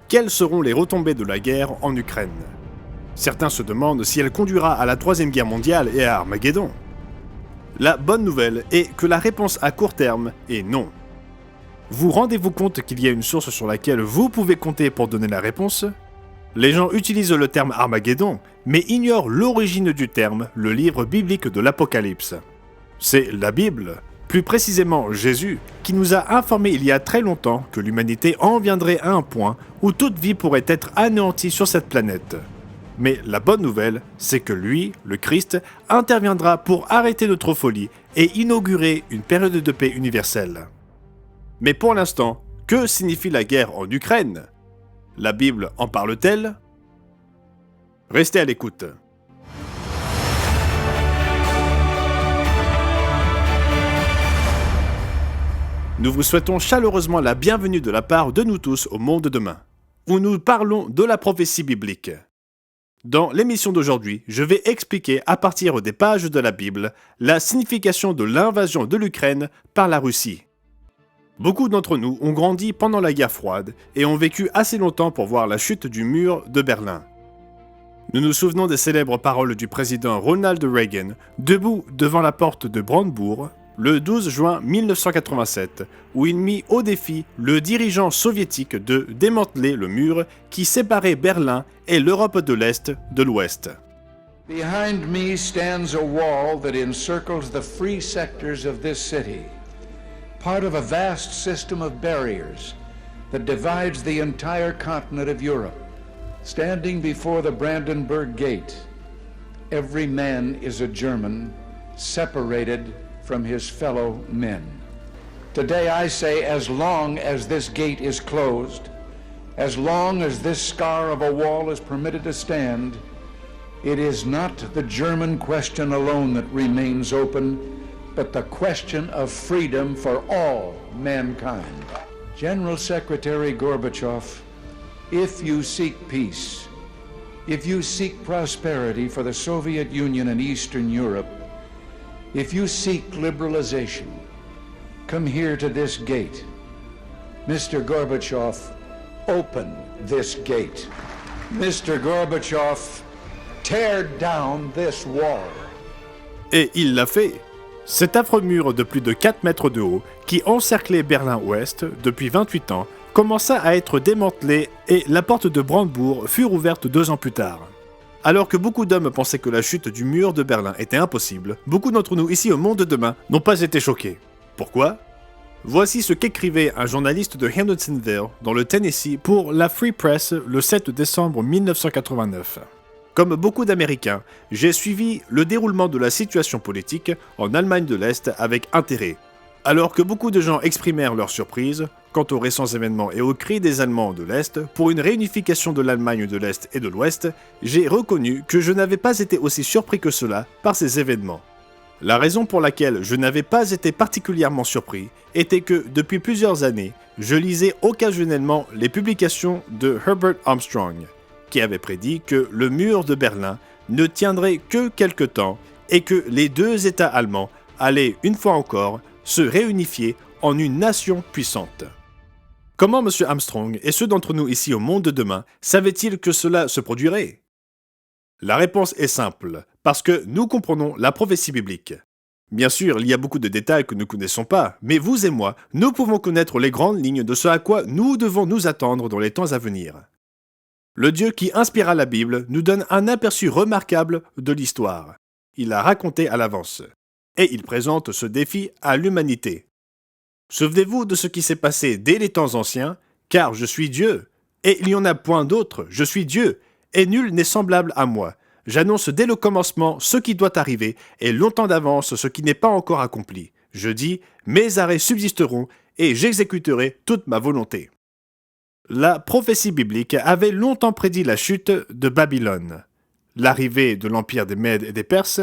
Quelles seront les retombées de la guerre en Ukraine? Certains se demandent si elle conduira à la Troisième Guerre mondiale et à Armageddon. La bonne nouvelle est que la réponse à court terme est non. Vous rendez-vous compte qu'il y a une source sur laquelle vous pouvez compter pour donner la réponse? Les gens utilisent le terme Armageddon, mais ignorent l'origine du terme, le livre biblique de l'Apocalypse. C'est la Bible, plus précisément Jésus, qui nous a informé il y a très longtemps que l'humanité en viendrait à un point où toute vie pourrait être anéantie sur cette planète. Mais la bonne nouvelle, c'est que lui, le Christ, interviendra pour arrêter notre folie et inaugurer une période de paix universelle. Mais pour l'instant, que signifie la guerre en Ukraine? La Bible en parle-t-elle? Restez à l'écoute. Nous vous souhaitons chaleureusement la bienvenue de la part de nous tous au Monde demain, où nous parlons de la prophétie biblique. Dans l'émission d'aujourd'hui, je vais expliquer à partir des pages de la Bible la signification de l'invasion de l'Ukraine par la Russie. Beaucoup d'entre nous ont grandi pendant la guerre froide et ont vécu assez longtemps pour voir la chute du mur de Berlin. Nous nous souvenons des célèbres paroles du président Ronald Reagan, debout devant la porte de Brandebourg, le 12 juin 1987, où il mit au défi le dirigeant soviétique de démanteler le mur qui séparait Berlin et l'Europe de l'Est de l'Ouest. Behind me stands a wall that encircles the free sectors of this city, part of a vast system of barriers that divides the entire continent of Europe. Standing before the Brandenburg Gate, every man is a German, separated from his fellow men. Today I say, as long as this gate is closed, as long as this scar of a wall is permitted to stand, it is not the German question alone that remains open, but the question of freedom for all mankind. General Secretary Gorbachev, if you seek peace, if you seek prosperity for the Soviet Union and Eastern Europe, if you seek liberalization, come here to this gate. Mr. Gorbachev, open this gate. Mr. Gorbachev, tear down this wall. Et il l'a fait. Cet affreux mur de plus de 4 mètres de haut, qui encerclait Berlin-Ouest depuis 28 ans, commença à être démantelé et la porte de Brandebourg fut rouverte 2 ans plus tard. Alors que beaucoup d'hommes pensaient que la chute du mur de Berlin était impossible, beaucoup d'entre nous ici au Monde demain n'ont pas été choqués. Pourquoi? Voici ce qu'écrivait un journaliste de Hendersonville, dans le Tennessee, pour la Free Press le 7 décembre 1989. Comme beaucoup d'Américains, j'ai suivi le déroulement de la situation politique en Allemagne de l'Est avec intérêt. Alors que beaucoup de gens exprimèrent leur surprise quant aux récents événements et aux cris des Allemands de l'Est pour une réunification de l'Allemagne de l'Est et de l'Ouest, j'ai reconnu que je n'avais pas été aussi surpris que cela par ces événements. La raison pour laquelle je n'avais pas été particulièrement surpris était que, depuis plusieurs années, je lisais occasionnellement les publications de Herbert Armstrong, qui avait prédit que le mur de Berlin ne tiendrait que quelque temps et que les deux États allemands allaient, une fois encore, se réunifier en une nation puissante. Comment M. Armstrong et ceux d'entre nous ici au Monde de demain savaient-ils que cela se produirait? La réponse est simple, parce que nous comprenons la prophétie biblique. Bien sûr, il y a beaucoup de détails que nous ne connaissons pas, mais vous et moi, nous pouvons connaître les grandes lignes de ce à quoi nous devons nous attendre dans les temps à venir. Le Dieu qui inspira la Bible nous donne un aperçu remarquable de l'histoire. Il l'a raconté à l'avance. Et il présente ce défi à l'humanité. Souvenez-vous de ce qui s'est passé dès les temps anciens, car je suis Dieu, et il n'y en a point d'autre, je suis Dieu, et nul n'est semblable à moi. J'annonce dès le commencement ce qui doit arriver, et longtemps d'avance ce qui n'est pas encore accompli. Je dis, mes arrêts subsisteront, et j'exécuterai toute ma volonté. La prophétie biblique avait longtemps prédit la chute de Babylone, l'arrivée de l'empire des Mèdes et des Perses,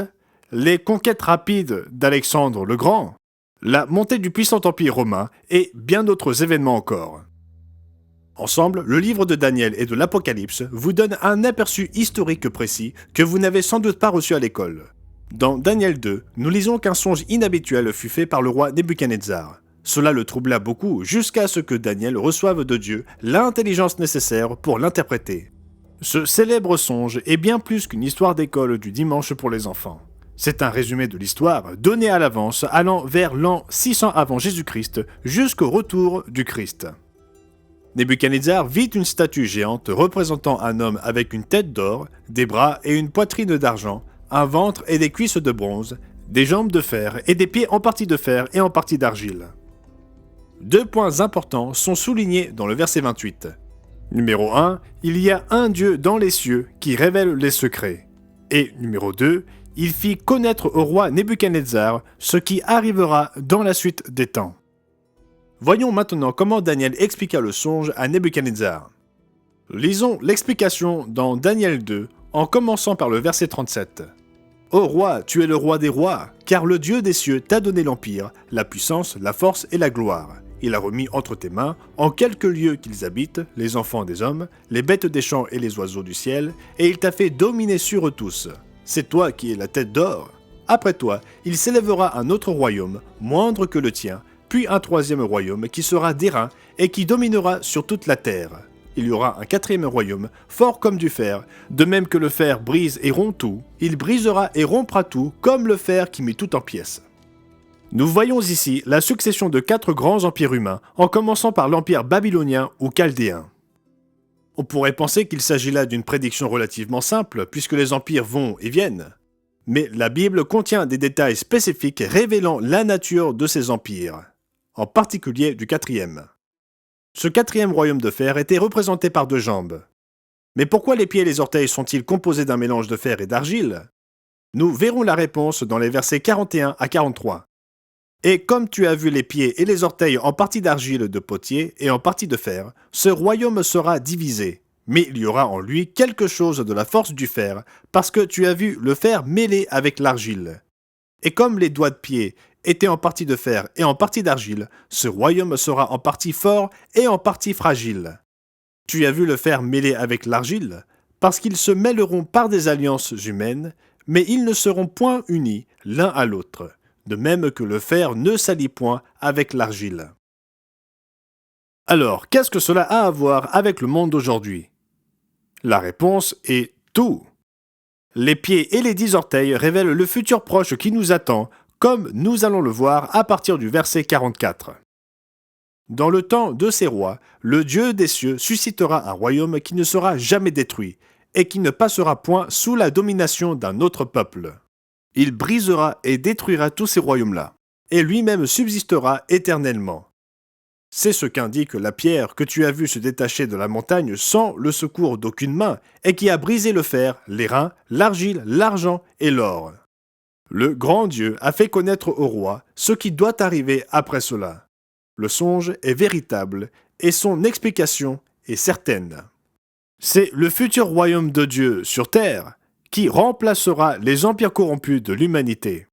les conquêtes rapides d'Alexandre le Grand, la montée du puissant empire romain et bien d'autres événements encore. Ensemble, le livre de Daniel et de l'Apocalypse vous donne un aperçu historique précis que vous n'avez sans doute pas reçu à l'école. Dans Daniel 2, nous lisons qu'un songe inhabituel fut fait par le roi Nebuchadnezzar. Cela le troubla beaucoup jusqu'à ce que Daniel reçoive de Dieu l'intelligence nécessaire pour l'interpréter. Ce célèbre songe est bien plus qu'une histoire d'école du dimanche pour les enfants. C'est un résumé de l'histoire donné à l'avance allant vers l'an 600 avant Jésus-Christ jusqu'au retour du Christ. Nebuchadnezzar vit une statue géante représentant un homme avec une tête d'or, des bras et une poitrine d'argent, un ventre et des cuisses de bronze, des jambes de fer et des pieds en partie de fer et en partie d'argile. 2 points importants sont soulignés dans le verset 28. Numéro 1, il y a un Dieu dans les cieux qui révèle les secrets. Et numéro 2, il fit connaître au roi Nebuchadnezzar ce qui arrivera dans la suite des temps. Voyons maintenant comment Daniel expliqua le songe à Nebuchadnezzar. Lisons l'explication dans Daniel 2 en commençant par le verset 37. « Ô roi, tu es le roi des rois, car le Dieu des cieux t'a donné l'empire, la puissance, la force et la gloire. Il a remis entre tes mains, en quelques lieux qu'ils habitent, les enfants des hommes, les bêtes des champs et les oiseaux du ciel, et il t'a fait dominer sur eux tous. C'est toi qui es la tête d'or. Après toi, il s'élèvera un autre royaume, moindre que le tien, puis un 3e royaume qui sera d'airain et qui dominera sur toute la terre. Il y aura un 4e royaume, fort comme du fer, de même que le fer brise et rompt tout, il brisera et rompra tout comme le fer qui met tout en pièces. » Nous voyons ici la succession de 4 grands empires humains, en commençant par l'empire babylonien ou chaldéen. On pourrait penser qu'il s'agit là d'une prédiction relativement simple, puisque les empires vont et viennent. Mais la Bible contient des détails spécifiques révélant la nature de ces empires, en particulier du 4e. Ce 4e royaume de fer était représenté par 2 jambes. Mais pourquoi les pieds et les orteils sont-ils composés d'un mélange de fer et d'argile? Nous verrons la réponse dans les versets 41 à 43. Et comme tu as vu les pieds et les orteils en partie d'argile de potier et en partie de fer, ce royaume sera divisé. Mais il y aura en lui quelque chose de la force du fer, parce que tu as vu le fer mêlé avec l'argile. Et comme les doigts de pied étaient en partie de fer et en partie d'argile, ce royaume sera en partie fort et en partie fragile. Tu as vu le fer mêlé avec l'argile, parce qu'ils se mêleront par des alliances humaines, mais ils ne seront point unis l'un à l'autre. De même que le fer ne s'allie point avec l'argile. Alors, qu'est-ce que cela a à voir avec le monde d'aujourd'hui? La réponse est tout. Les pieds et les 10 orteils révèlent le futur proche qui nous attend, comme nous allons le voir à partir du verset 44. Dans le temps de ces rois, le Dieu des cieux suscitera un royaume qui ne sera jamais détruit, et qui ne passera point sous la domination d'un autre peuple. Il brisera et détruira tous ces royaumes-là, et lui-même subsistera éternellement. C'est ce qu'indique la pierre que tu as vue se détacher de la montagne sans le secours d'aucune main, et qui a brisé le fer, l'airain, l'argile, l'argent et l'or. Le grand Dieu a fait connaître au roi ce qui doit arriver après cela. Le songe est véritable, et son explication est certaine. C'est le futur royaume de Dieu sur terre, qui remplacera les empires corrompus de l'humanité.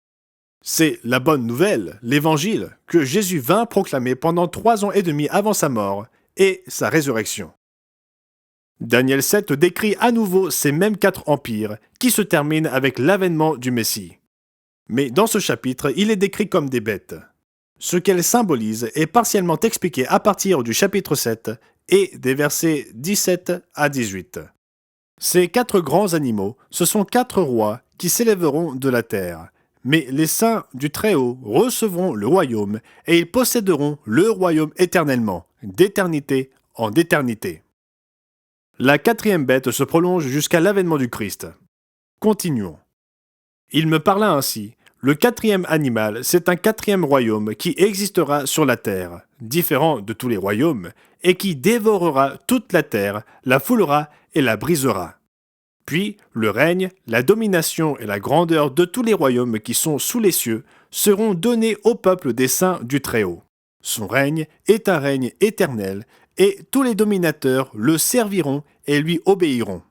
C'est la bonne nouvelle, l'évangile, que Jésus vint proclamer pendant 3 ans et demi avant sa mort et sa résurrection. Daniel 7 décrit à nouveau ces mêmes 4 empires qui se terminent avec l'avènement du Messie. Mais dans ce chapitre, il est décrit comme des bêtes. Ce qu'elles symbolisent est partiellement expliqué à partir du chapitre 7 et des versets 17 à 18. Ces 4 grands animaux, ce sont 4 rois qui s'élèveront de la terre. Mais les saints du Très-Haut recevront le royaume et ils posséderont le royaume éternellement, d'éternité en éternité. La 4e bête se prolonge jusqu'à l'avènement du Christ. Continuons. Il me parla ainsi. Le 4e animal, c'est un 4e royaume qui existera sur la terre, différent de tous les royaumes, et qui dévorera toute la terre, la foulera et la brisera. Puis, le règne, la domination et la grandeur de tous les royaumes qui sont sous les cieux seront donnés au peuple des saints du Très-Haut. Son règne est un règne éternel, et tous les dominateurs le serviront et lui obéiront.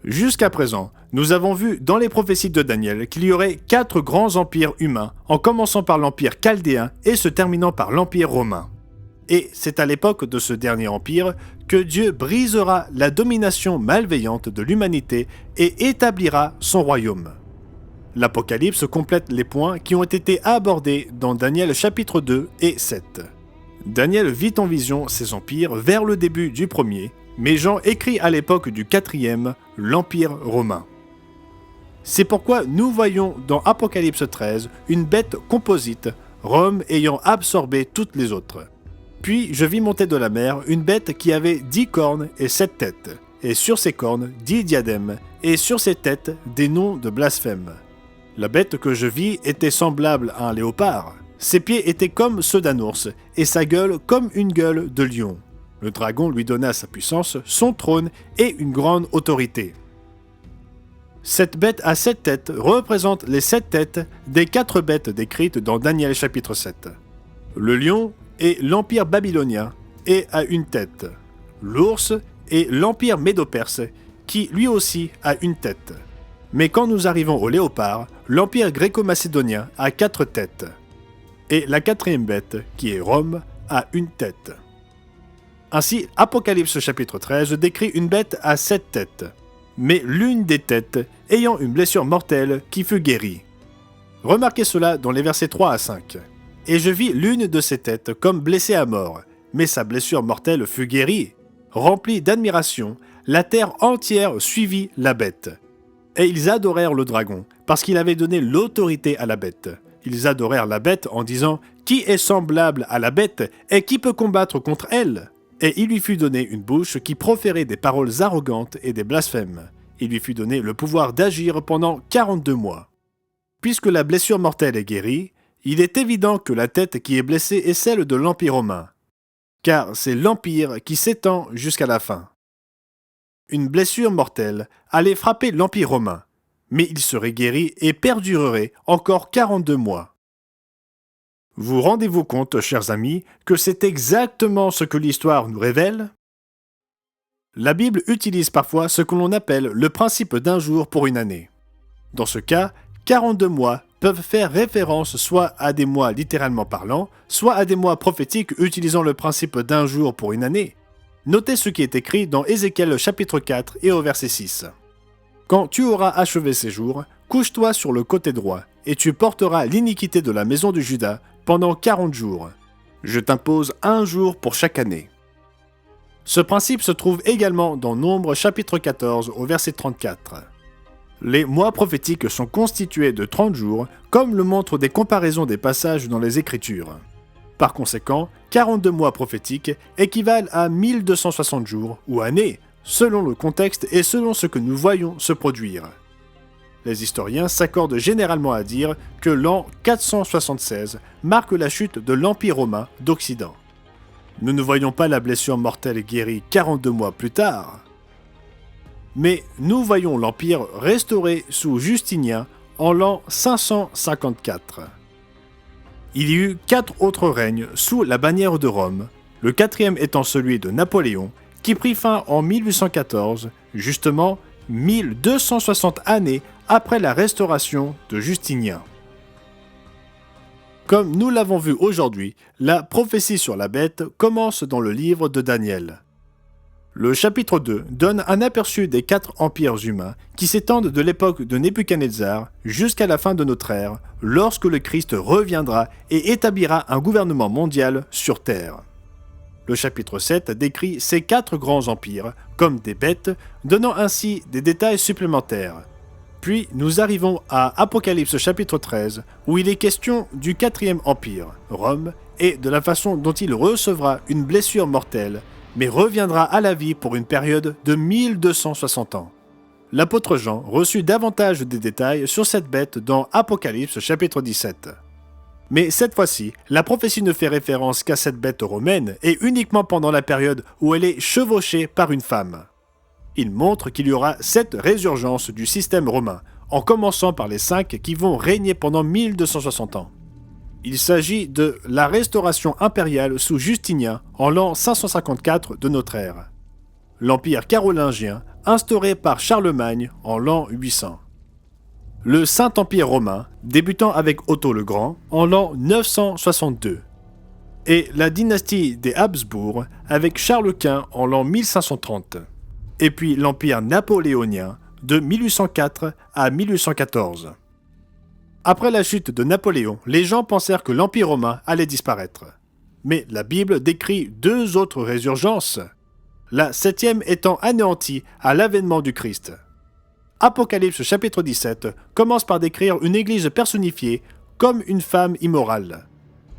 Jusqu'à présent, nous avons vu dans les prophéties de Daniel qu'il y aurait 4 grands empires humains, en commençant par l'empire chaldéen et se terminant par l'empire romain. Et c'est à l'époque de ce dernier empire que Dieu brisera la domination malveillante de l'humanité et établira son royaume. L'Apocalypse complète les points qui ont été abordés dans Daniel chapitre 2 et 7. Daniel vit en vision ces empires vers le début du premier, mais Jean écrit à l'époque du quatrième, l'Empire romain. C'est pourquoi nous voyons dans Apocalypse 13 une bête composite, Rome ayant absorbé toutes les autres. Puis je vis monter de la mer une bête qui avait 10 cornes et 7 têtes, et sur ses cornes 10 diadèmes, et sur ses têtes des noms de blasphème. La bête que je vis était semblable à un léopard. Ses pieds étaient comme ceux d'un ours, et sa gueule comme une gueule de lion. Le dragon lui donna sa puissance, son trône et une grande autorité. Cette bête à 7 têtes représente les 7 têtes des 4 bêtes décrites dans Daniel chapitre 7. Le lion est l'empire babylonien et a une tête. L'ours est l'empire médo-perse qui lui aussi a une tête. Mais quand nous arrivons au léopard, l'empire gréco-macédonien a 4 têtes. Et la 4e bête, qui est Rome, a une tête. Ainsi, Apocalypse chapitre 13 décrit une bête à 7 têtes, mais l'une des têtes ayant une blessure mortelle qui fut guérie. Remarquez cela dans les versets 3 à 5. « Et je vis l'une de ces têtes comme blessée à mort, mais sa blessure mortelle fut guérie. Remplie d'admiration, la terre entière suivit la bête. Et ils adorèrent le dragon, parce qu'il avait donné l'autorité à la bête. Ils adorèrent la bête en disant « Qui est semblable à la bête et qui peut combattre contre elle ?» Et il lui fut donné une bouche qui proférait des paroles arrogantes et des blasphèmes. Il lui fut donné le pouvoir d'agir pendant 42 mois. Puisque la blessure mortelle est guérie, il est évident que la tête qui est blessée est celle de l'Empire romain, car c'est l'Empire qui s'étend jusqu'à la fin. Une blessure mortelle allait frapper l'Empire romain, mais il serait guéri et perdurerait encore 42 mois. Vous rendez-vous compte, chers amis, que c'est exactement ce que l'histoire nous révèle ? La Bible utilise parfois ce que l'on appelle le principe d'un jour pour une année. Dans ce cas, 42 mois peuvent faire référence soit à des mois littéralement parlant, soit à des mois prophétiques utilisant le principe d'un jour pour une année. Notez ce qui est écrit dans Ézéchiel chapitre 4 et au verset 6. « Quand tu auras achevé ces jours, couche-toi sur le côté droit, et tu porteras l'iniquité de la maison de Juda pendant 40 jours. Je t'impose un jour pour chaque année. » Ce principe se trouve également dans Nombre chapitre 14 au verset 34. Les mois prophétiques sont constitués de 30 jours, comme le montrent des comparaisons des passages dans les Écritures. Par conséquent, 42 mois prophétiques équivalent à 1260 jours ou années, selon le contexte et selon ce que nous voyons se produire. Les historiens s'accordent généralement à dire que l'an 476 marque la chute de l'Empire romain d'Occident. Nous ne voyons pas la blessure mortelle guérie 42 mois plus tard, mais nous voyons l'Empire restauré sous Justinien en l'an 554. Il y eut 4 autres règnes sous la bannière de Rome, le 4e étant celui de Napoléon, qui prit fin en 1814, justement 1260 années après la restauration de Justinien. Comme nous l'avons vu aujourd'hui, la prophétie sur la bête commence dans le livre de Daniel. Le chapitre 2 donne un aperçu des 4 empires humains qui s'étendent de l'époque de Nebuchadnezzar jusqu'à la fin de notre ère, lorsque le Christ reviendra et établira un gouvernement mondial sur terre. Le chapitre 7 décrit ces 4 grands empires comme des bêtes, donnant ainsi des détails supplémentaires. Puis nous arrivons à Apocalypse chapitre 13, où il est question du 4e empire, Rome, et de la façon dont il recevra une blessure mortelle, mais reviendra à la vie pour une période de 1260 ans. L'apôtre Jean reçut davantage de détails sur cette bête dans Apocalypse chapitre 17. Mais cette fois-ci, la prophétie ne fait référence qu'à cette bête romaine et uniquement pendant la période où elle est chevauchée par une femme. Il montre qu'il y aura 7 résurgences du système romain, en commençant par les 5 qui vont régner pendant 1260 ans. Il s'agit de la restauration impériale sous Justinien en l'an 554 de notre ère, l'empire carolingien instauré par Charlemagne en l'an 800, le Saint-Empire romain débutant avec Otto le Grand en l'an 962, et la dynastie des Habsbourg avec Charles Quint en l'an 1530, et puis l'empire napoléonien de 1804 à 1814. Après la chute de Napoléon, les gens pensèrent que l'Empire romain allait disparaître. Mais la Bible décrit 2 autres résurgences, la 7e étant anéantie à l'avènement du Christ. Apocalypse chapitre 17 commence par décrire une église personnifiée comme une femme immorale.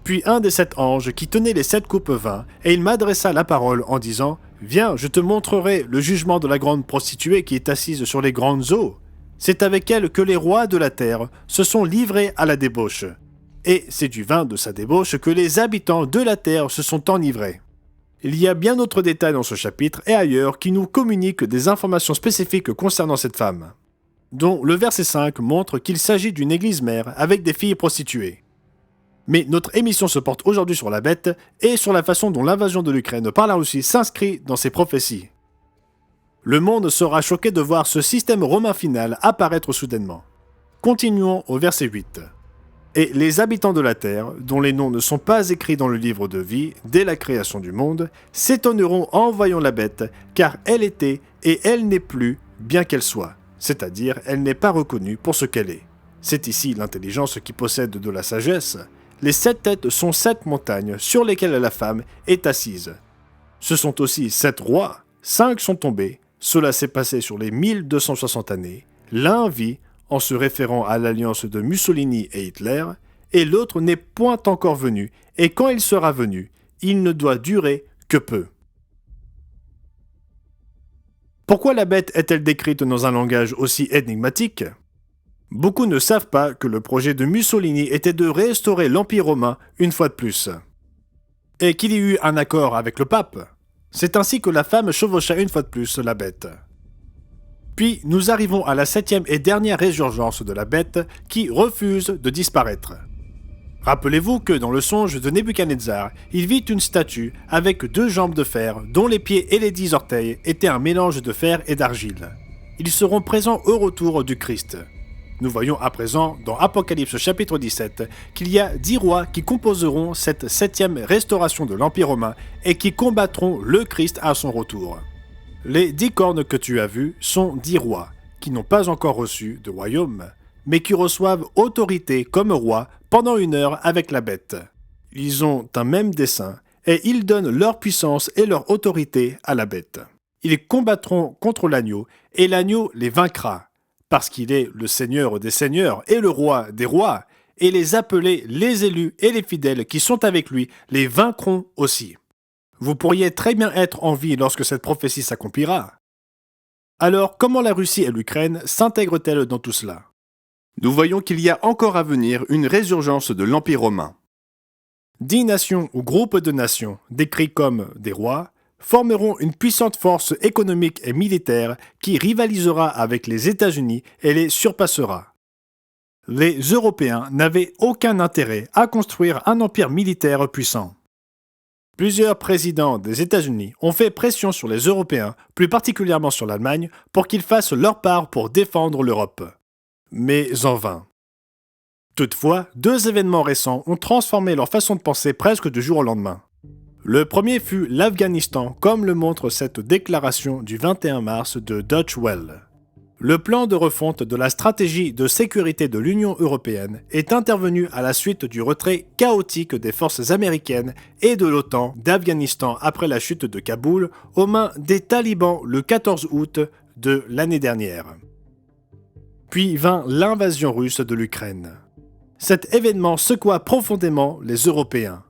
Puis un des 7 anges qui tenait les 7 coupes vint, et il m'adressa la parole en disant « Viens, je te montrerai le jugement de la grande prostituée qui est assise sur les grandes eaux. C'est avec elle que les rois de la terre se sont livrés à la débauche. Et c'est du vin de sa débauche que les habitants de la terre se sont enivrés. » Il y a bien d'autres détails dans ce chapitre et ailleurs qui nous communiquent des informations spécifiques concernant cette femme, dont le verset 5 montre qu'il s'agit d'une église mère avec des filles prostituées. Mais notre émission se porte aujourd'hui sur la bête et sur la façon dont l'invasion de l'Ukraine par la Russie s'inscrit dans ces prophéties. Le monde sera choqué de voir ce système romain final apparaître soudainement. Continuons au verset 8. Et les habitants de la terre, dont les noms ne sont pas écrits dans le livre de vie dès la création du monde, s'étonneront en voyant la bête, car elle était et elle n'est plus, bien qu'elle soit. C'est-à-dire, elle n'est pas reconnue pour ce qu'elle est. C'est ici l'intelligence qui possède de la sagesse. Les 7 têtes sont 7 montagnes sur lesquelles la femme est assise. Ce sont aussi 7 rois, 5 sont tombés, cela s'est passé sur les 1260 années, l'un vit, en se référant à l'alliance de Mussolini et Hitler, et l'autre n'est point encore venu, et quand il sera venu, il ne doit durer que peu. Pourquoi la bête est-elle décrite dans un langage aussi énigmatique ? Beaucoup ne savent pas que le projet de Mussolini était de restaurer l'Empire romain une fois de plus. Et qu'il y eut un accord avec le pape. C'est ainsi que la femme chevaucha une fois de plus la bête. Puis nous arrivons à la 7e et dernière résurgence de la bête qui refuse de disparaître. Rappelez-vous que dans le songe de Nebuchadnezzar, il vit une statue avec 2 jambes de fer dont les pieds et les 10 orteils étaient un mélange de fer et d'argile. Ils seront présents au retour du Christ. Nous voyons à présent dans Apocalypse chapitre 17 qu'il y a 10 rois qui composeront cette 7e restauration de l'Empire romain et qui combattront le Christ à son retour. Les 10 cornes que tu as vues sont 10 rois, qui n'ont pas encore reçu de royaume, mais qui reçoivent autorité comme rois pendant 1 heure avec la bête. Ils ont un même dessein, et ils donnent leur puissance et leur autorité à la bête. Ils combattront contre l'agneau, et l'agneau les vaincra, parce qu'il est le Seigneur des seigneurs et le roi des rois, et les appelés, les élus et les fidèles qui sont avec lui les vaincront aussi. Vous pourriez très bien être en vie lorsque cette prophétie s'accomplira. Alors, comment la Russie et l'Ukraine s'intègrent-elles dans tout cela ? Nous voyons qu'il y a encore à venir une résurgence de l'Empire romain. 10 nations ou groupes de nations, décrits comme des rois, formeront une puissante force économique et militaire qui rivalisera avec les États-Unis et les surpassera. Les Européens n'avaient aucun intérêt à construire un empire militaire puissant. Plusieurs présidents des États-Unis ont fait pression sur les Européens, plus particulièrement sur l'Allemagne, pour qu'ils fassent leur part pour défendre l'Europe. Mais en vain. Toutefois, 2 événements récents ont transformé leur façon de penser presque du jour au lendemain. Le premier fut l'Afghanistan, comme le montre cette déclaration du 21 mars de Deutsche Welle. Le plan de refonte de la stratégie de sécurité de l'Union européenne est intervenu à la suite du retrait chaotique des forces américaines et de l'OTAN d'Afghanistan après la chute de Kaboul aux mains des talibans le 14 août de l'année dernière. Puis vint l'invasion russe de l'Ukraine. Cet événement secoua profondément les Européens.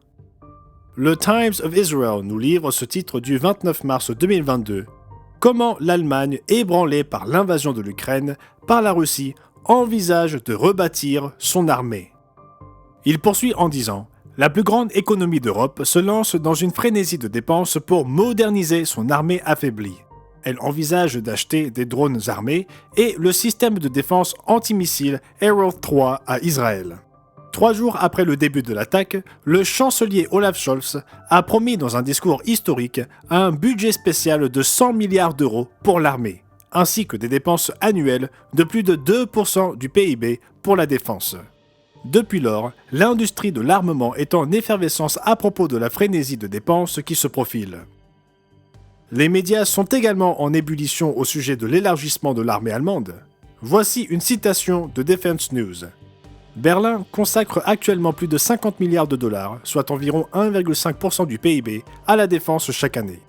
Le Times of Israel nous livre ce titre du 29 mars 2022. Comment l'Allemagne, ébranlée par l'invasion de l'Ukraine par la Russie, envisage de rebâtir son armée. Il poursuit en disant « La plus grande économie d'Europe se lance dans une frénésie de dépenses pour moderniser son armée affaiblie. Elle envisage d'acheter des drones armés et le système de défense antimissile Arrow 3 à Israël. » 3 jours après le début de l'attaque, le chancelier Olaf Scholz a promis dans un discours historique un budget spécial de 100 milliards d'euros pour l'armée, ainsi que des dépenses annuelles de plus de 2% du PIB pour la défense. Depuis lors, l'industrie de l'armement est en effervescence à propos de la frénésie de dépenses qui se profile. Les médias sont également en ébullition au sujet de l'élargissement de l'armée allemande. Voici une citation de Defense News. Berlin consacre actuellement plus de 50 milliards de dollars, soit environ 1,5% du PIB, à la défense chaque année.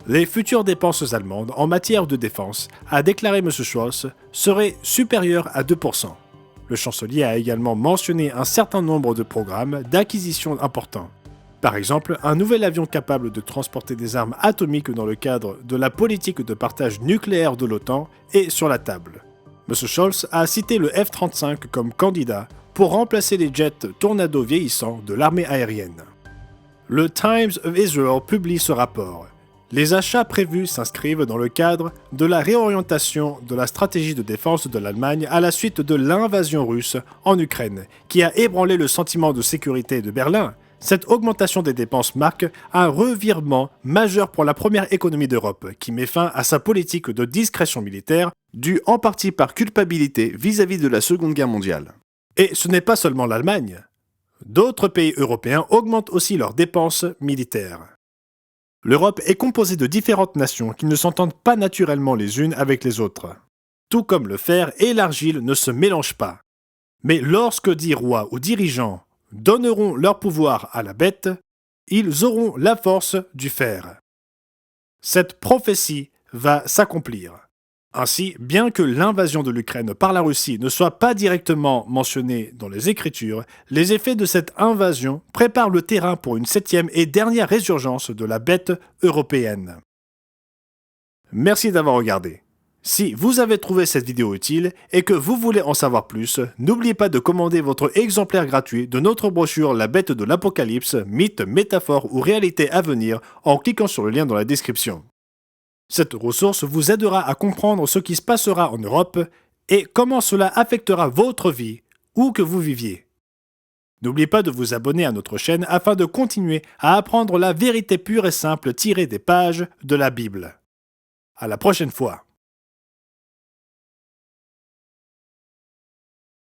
Les futures dépenses allemandes en matière de défense, a déclaré M. Scholz, seraient supérieures à 2%. Le chancelier a également mentionné un certain nombre de programmes d'acquisition importants. Par exemple, un nouvel avion capable de transporter des armes atomiques dans le cadre de la politique de partage nucléaire de l'OTAN est sur la table. M. Scholz a cité le F-35 comme candidat pour remplacer les jets Tornado vieillissants de l'armée aérienne. Le Times of Israel publie ce rapport. Les achats prévus s'inscrivent dans le cadre de la réorientation de la stratégie de défense de l'Allemagne à la suite de l'invasion russe en Ukraine, qui a ébranlé le sentiment de sécurité de Berlin. Cette augmentation des dépenses marque un revirement majeur pour la première économie d'Europe, qui met fin à sa politique de discrétion militaire, due en partie par culpabilité vis-à-vis de la Seconde Guerre mondiale. Et ce n'est pas seulement l'Allemagne. D'autres pays européens augmentent aussi leurs dépenses militaires. L'Europe est composée de différentes nations qui ne s'entendent pas naturellement les unes avec les autres. Tout comme le fer et l'argile ne se mélangent pas. Mais lorsque dix rois ou dirigeants donneront leur pouvoir à la bête, ils auront la force du fer. Cette prophétie va s'accomplir. Ainsi, bien que l'invasion de l'Ukraine par la Russie ne soit pas directement mentionnée dans les Écritures, les effets de cette invasion préparent le terrain pour une 7e et dernière résurgence de la bête européenne. Merci d'avoir regardé. Si vous avez trouvé cette vidéo utile et que vous voulez en savoir plus, n'oubliez pas de commander votre exemplaire gratuit de notre brochure La Bête de l'Apocalypse, mythe, métaphore ou réalité à venir en cliquant sur le lien dans la description. Cette ressource vous aidera à comprendre ce qui se passera en Europe et comment cela affectera votre vie, où que vous viviez. N'oubliez pas de vous abonner à notre chaîne afin de continuer à apprendre la vérité pure et simple tirée des pages de la Bible. À la prochaine fois.